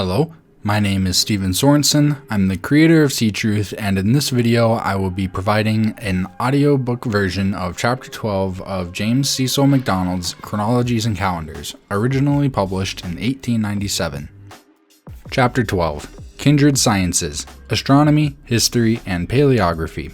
Hello, my name is Steven Sorensen. I'm the creator of Ctruth, and in this video I will be providing an audiobook version of Chapter 12 of James Cecil MacDonald's Chronologies and Calendars, originally published in 1897. Chapter 12: Kindred Sciences, Astronomy, History, and Paleography.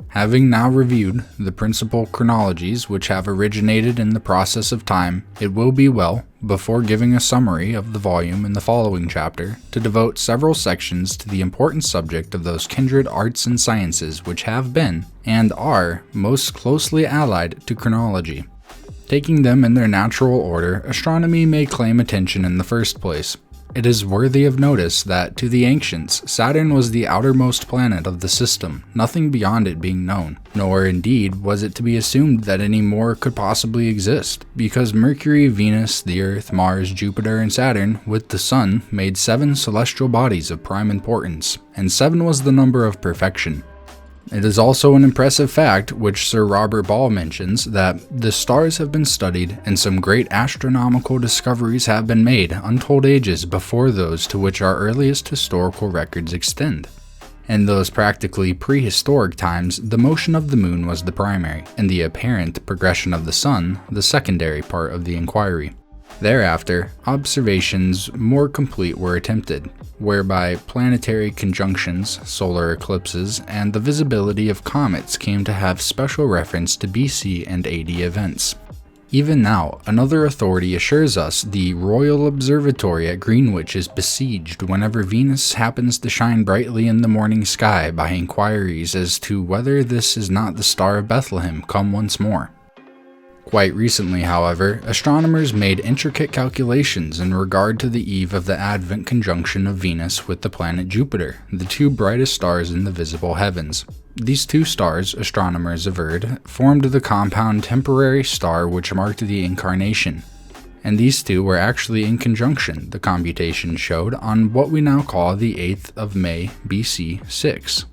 Having now reviewed the principal chronologies which have originated in the process of time, it will be well, before giving a summary of the volume in the following chapter, to devote several sections to the important subject of those kindred arts and sciences which have been, and are, most closely allied to chronology. Taking them in their natural order, astronomy may claim attention in the first place. It is worthy of notice that, to the ancients, Saturn was the outermost planet of the system, nothing beyond it being known, nor indeed was it to be assumed that any more could possibly exist, because Mercury, Venus, the Earth, Mars, Jupiter, and Saturn, with the Sun, made 7 celestial bodies of prime importance, and 7 was the number of perfection. It is also an impressive fact, which Sir Robert Ball mentions, that the stars have been studied and some great astronomical discoveries have been made untold ages before those to which our earliest historical records extend. In those practically prehistoric times, the motion of the moon was the primary, and the apparent progression of the sun the secondary part of the inquiry. Thereafter, observations more complete were attempted, whereby planetary conjunctions, solar eclipses, and the visibility of comets came to have special reference to BC and AD events. Even now, another authority assures us the Royal Observatory at Greenwich is besieged whenever Venus happens to shine brightly in the morning sky by inquiries as to whether this is not the Star of Bethlehem come once more. Quite recently, however, astronomers made intricate calculations in regard to the eve of the Advent conjunction of Venus with the planet Jupiter, the 2 brightest stars in the visible heavens. These 2 stars, astronomers averred, formed the compound temporary star which marked the incarnation. And these 2 were actually in conjunction, the computation showed, on what we now call the 8th of May BC 6.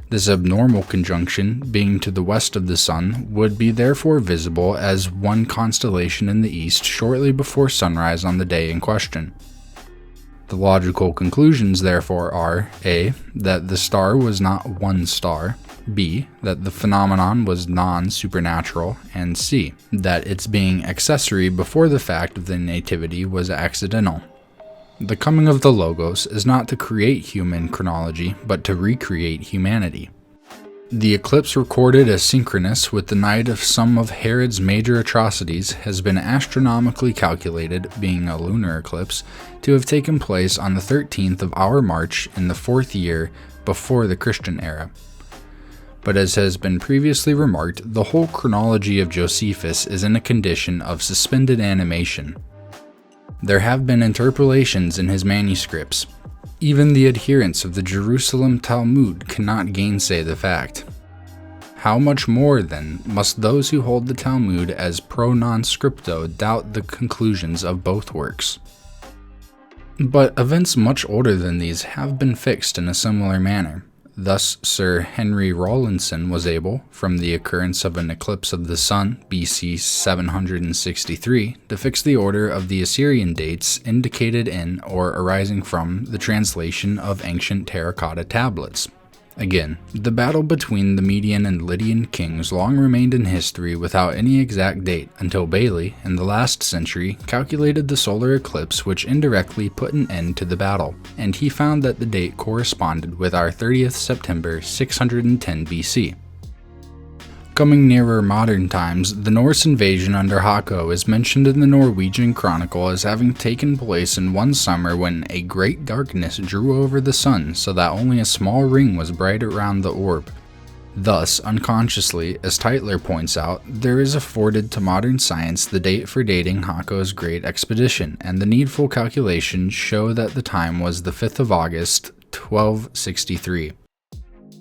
This abnormal conjunction, being to the west of the Sun, would be therefore visible as one constellation in the east shortly before sunrise on the day in question. The logical conclusions therefore are a. That the star was not one star, b. That the phenomenon was non-supernatural, and c. That its being accessory before the fact of the nativity was accidental. The coming of the Logos is not to create human chronology, but to recreate humanity. The eclipse recorded as synchronous with the night of some of Herod's major atrocities has been astronomically calculated, being a lunar eclipse, to have taken place on the 13th of our March in the 4th year before the Christian era. But as has been previously remarked, the whole chronology of Josephus is in a condition of suspended animation. There have been interpolations in his manuscripts. Even the adherents of the Jerusalem Talmud cannot gainsay the fact. How much more, then, must those who hold the Talmud as pro non scripto doubt the conclusions of both works? But events much older than these have been fixed in a similar manner. Thus, Sir Henry Rawlinson was able, from the occurrence of an eclipse of the sun BC 763, to fix the order of the Assyrian dates indicated in or arising from the translation of ancient terracotta tablets. Again, the battle between the Median and Lydian kings long remained in history without any exact date until Bailey, in the last century, calculated the solar eclipse which indirectly put an end to the battle, and he found that the date corresponded with our 30th September 610 BC. Coming nearer modern times, the Norse invasion under Hako is mentioned in the Norwegian Chronicle as having taken place in one summer when a great darkness drew over the sun so that only a small ring was bright around the orb. Thus, unconsciously, as Tytler points out, there is afforded to modern science the date for dating Hako's great expedition, and the needful calculations show that the time was the 5th of August, 1263.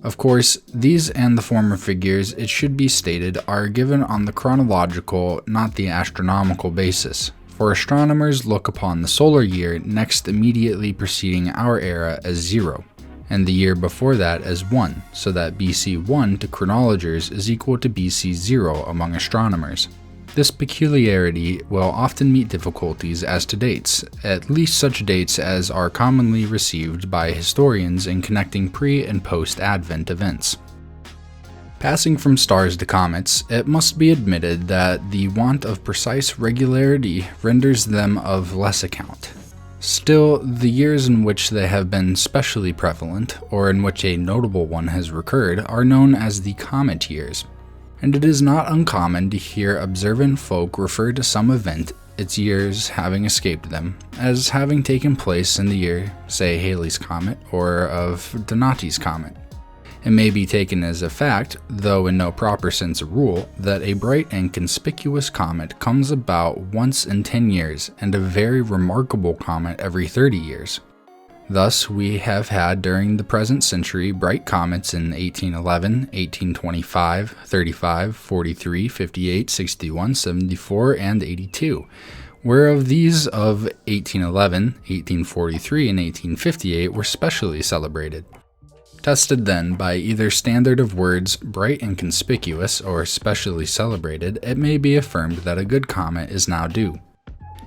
Of course, these and the former figures, it should be stated, are given on the chronological, not the astronomical basis, for astronomers look upon the solar year next immediately preceding our era as 0, and the year before that as 1, so that BC 1 to chronologers is equal to BC 0 among astronomers. This peculiarity will often meet difficulties as to dates, at least such dates as are commonly received by historians in connecting pre- and post-Advent events. Passing from stars to comets, it must be admitted that the want of precise regularity renders them of less account. Still, the years in which they have been specially prevalent, or in which a notable one has recurred, are known as the comet years. And it is not uncommon to hear observant folk refer to some event, its years having escaped them, as having taken place in the year, say, Halley's Comet, or of Donati's Comet. It may be taken as a fact, though in no proper sense a rule, that a bright and conspicuous comet comes about once in 10 years, and a very remarkable comet every 30 years. Thus, we have had during the present century bright comets in 1811, 1825, 35, 43, 58, 61, 74, and 82, whereof these of 1811, 1843, and 1858 were specially celebrated. Tested then by either standard of words bright and conspicuous or specially celebrated, it may be affirmed that a good comet is now due.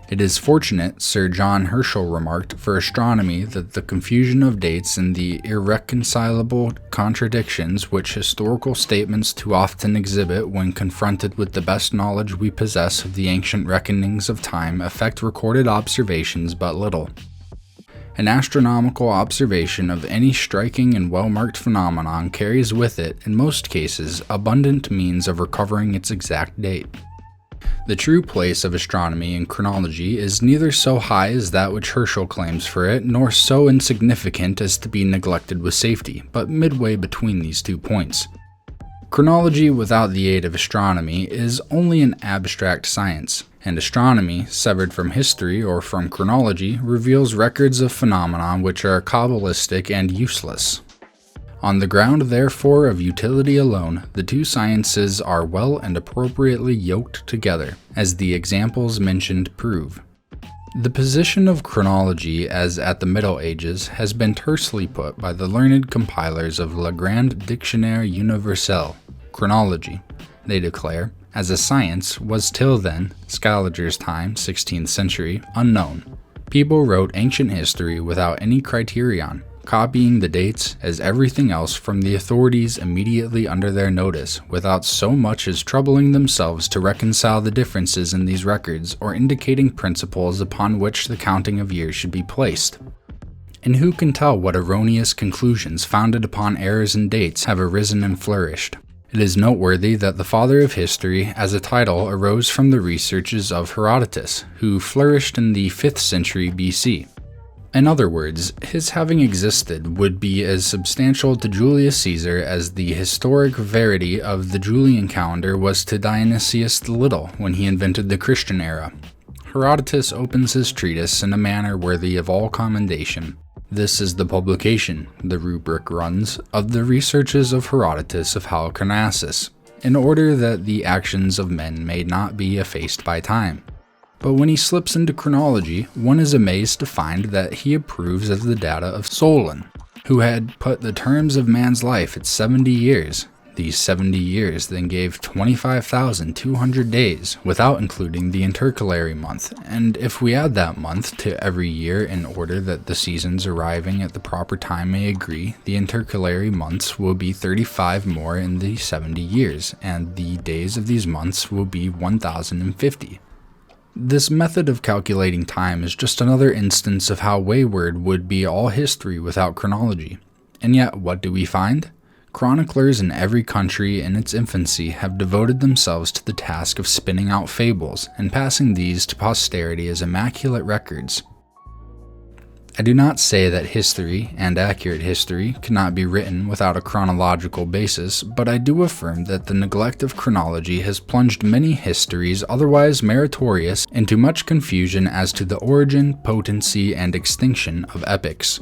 It is fortunate, Sir John Herschel remarked, for astronomy that the confusion of dates and the irreconcilable contradictions which historical statements too often exhibit when confronted with the best knowledge we possess of the ancient reckonings of time affect recorded observations but little. An astronomical observation of any striking and well-marked phenomenon carries with it, in most cases, abundant means of recovering its exact date. The true place of astronomy in chronology is neither so high as that which Herschel claims for it, nor so insignificant as to be neglected with safety, but midway between these 2 points. Chronology without the aid of astronomy is only an abstract science, and astronomy, severed from history or from chronology, reveals records of phenomena which are Kabbalistic and useless. On the ground, therefore, of utility alone, the 2 sciences are well and appropriately yoked together, as the examples mentioned prove. The position of chronology, as at the Middle Ages, has been tersely put by the learned compilers of Le Grand Dictionnaire Universel. Chronology, they declare, as a science, was till then, Scaliger's time, 16th century, unknown. People wrote ancient history without any criterion, copying the dates as everything else from the authorities immediately under their notice, without so much as troubling themselves to reconcile the differences in these records or indicating principles upon which the counting of years should be placed. And who can tell what erroneous conclusions founded upon errors in dates have arisen and flourished? It is noteworthy that the Father of History as a title arose from the researches of Herodotus, who flourished in the 5th century BC. In other words, his having existed would be as substantial to Julius Caesar as the historic verity of the Julian calendar was to Dionysius the Little when he invented the Christian era. Herodotus opens his treatise in a manner worthy of all commendation. This is the publication, the rubric runs, of the researches of Herodotus of Halicarnassus, in order that the actions of men may not be effaced by time. But when he slips into chronology, one is amazed to find that he approves of the data of Solon, who had put the terms of man's life at 70 years. These 70 years then gave 25,200 days, without including the intercalary month, and if we add that month to every year in order that the seasons arriving at the proper time may agree, the intercalary months will be 35 more in the 70 years, and the days of these months will be 1,050. This method of calculating time is just another instance of how wayward would be all history without chronology. And yet, what do we find? Chroniclers in every country in its infancy have devoted themselves to the task of spinning out fables and passing these to posterity as immaculate records. I do not say that history, and accurate history, cannot be written without a chronological basis, but I do affirm that the neglect of chronology has plunged many histories otherwise meritorious into much confusion as to the origin, potency, and extinction of epics.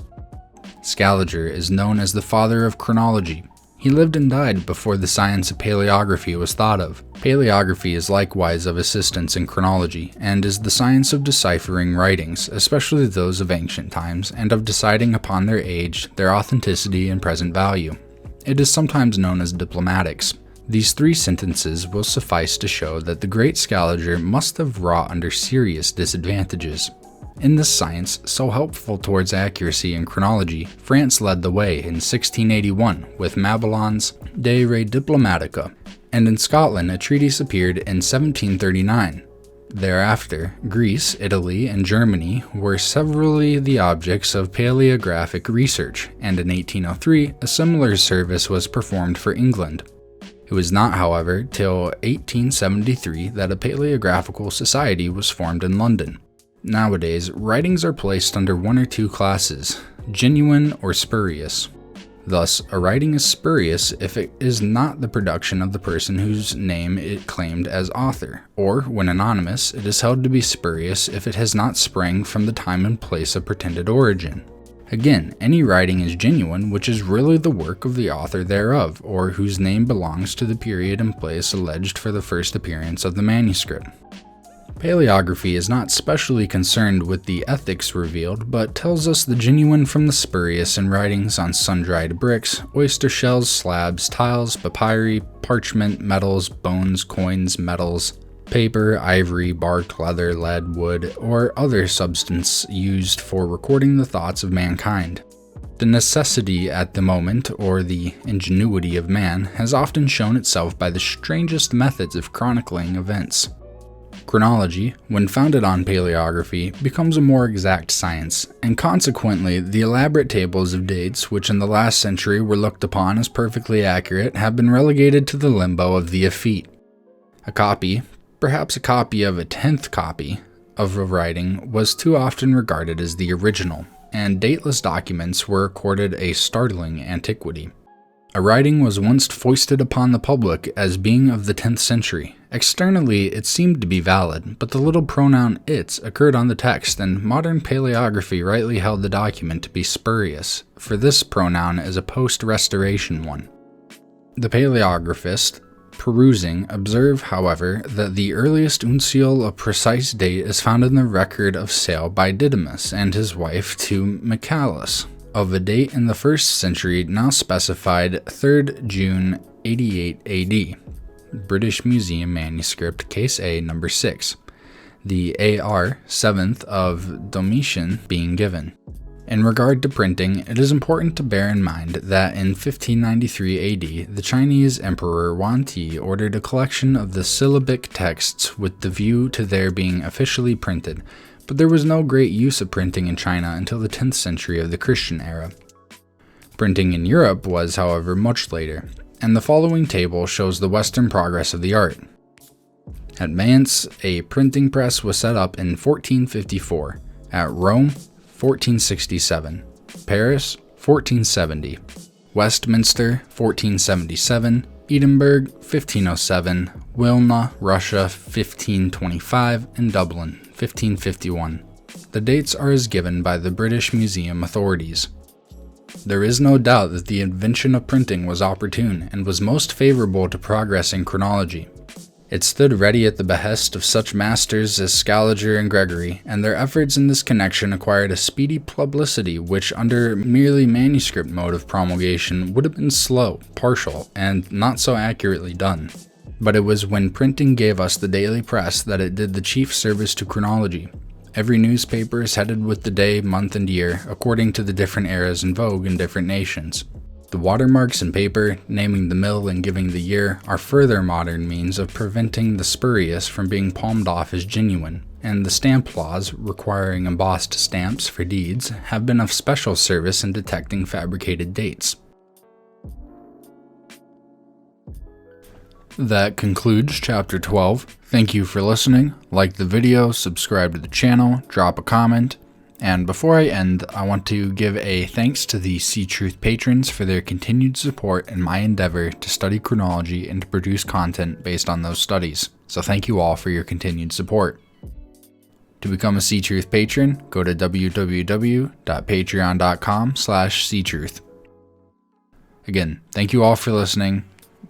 Scaliger is known as the father of chronology. He lived and died before the science of paleography was thought of. Paleography is likewise of assistance in chronology, and is the science of deciphering writings, especially those of ancient times, and of deciding upon their age, their authenticity, and present value. It is sometimes known as diplomatics. These 3 sentences will suffice to show that the great Scaliger must have wrought under serious disadvantages. In this science, so helpful towards accuracy and chronology, France led the way in 1681 with Mabillon's De Re Diplomatica, and in Scotland a treatise appeared in 1739. Thereafter, Greece, Italy, and Germany were severally the objects of paleographic research, and in 1803 a similar service was performed for England. It was not, however, till 1873 that a paleographical society was formed in London. Nowadays, writings are placed under 1 or 2 classes, genuine or spurious. Thus, a writing is spurious if it is not the production of the person whose name it claimed as author, or, when anonymous, it is held to be spurious if it has not sprang from the time and place of pretended origin. Again, any writing is genuine which is really the work of the author thereof, or whose name belongs to the period and place alleged for the first appearance of the manuscript. Paleography is not specially concerned with the ethics revealed, but tells us the genuine from the spurious in writings on sun-dried bricks, oyster shells, slabs, tiles, papyri, parchment, metals, bones, coins, metals, paper, ivory, bark, leather, lead, wood, or other substance used for recording the thoughts of mankind. The necessity at the moment, or the ingenuity of man, has often shown itself by the strangest methods of chronicling events. Chronology, when founded on paleography, becomes a more exact science, and consequently the elaborate tables of dates which in the last century were looked upon as perfectly accurate have been relegated to the limbo of the effete. A copy, perhaps a copy of a 10th copy, of a writing was too often regarded as the original, and dateless documents were accorded a startling antiquity. A writing was once foisted upon the public as being of the 10th century. Externally, it seemed to be valid, but the little pronoun its occurred on the text, and modern paleography rightly held the document to be spurious, for this pronoun is a post-restoration one. The paleographist, perusing, observe, however, that the earliest uncial of precise date is found in the record of sale by Didymus and his wife to Michaelis, of a date in the 1st century now specified 3rd June 88 AD. British Museum Manuscript, Case A, No. 6. The AR 7th of Domitian being given. In regard to printing, it is important to bear in mind that in 1593 AD, the Chinese Emperor Yuan Ti ordered a collection of the syllabic texts with the view to their being officially printed, but there was no great use of printing in China until the 10th century of the Christian era. Printing in Europe was, however, much later, and the following table shows the Western progress of the art. At Mayence, a printing press was set up in 1454, at Rome, 1467, Paris, 1470, Westminster, 1477, Edinburgh, 1507, Wilna, Russia, 1525, and Dublin, 1551. The dates are as given by the British Museum authorities. There is no doubt that the invention of printing was opportune and was most favorable to progress in chronology. It stood ready at the behest of such masters as Scaliger and Gregory, and their efforts in this connection acquired a speedy publicity which, under merely manuscript mode of promulgation, would have been slow, partial, and not so accurately done. But it was when printing gave us the daily press that it did the chief service to chronology. Every newspaper is headed with the day, month, and year, according to the different eras in vogue in different nations. The watermarks in paper, naming the mill and giving the year, are further modern means of preventing the spurious from being palmed off as genuine, and the stamp laws, requiring embossed stamps for deeds, have been of special service in detecting fabricated dates. That concludes Chapter 12. Thank you for listening. Like the video, subscribe to the channel, drop a comment. And before I end, I want to give a thanks to the Ctruth patrons for their continued support in my endeavor to study chronology and to produce content based on those studies. So thank you all for your continued support. To become a Ctruth patron, go to www.patreon.com/Ctruth. Again, thank you all for listening.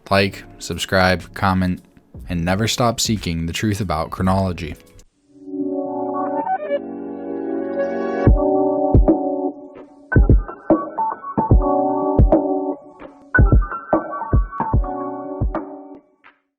Like, subscribe, comment, and never stop seeking the truth about chronology.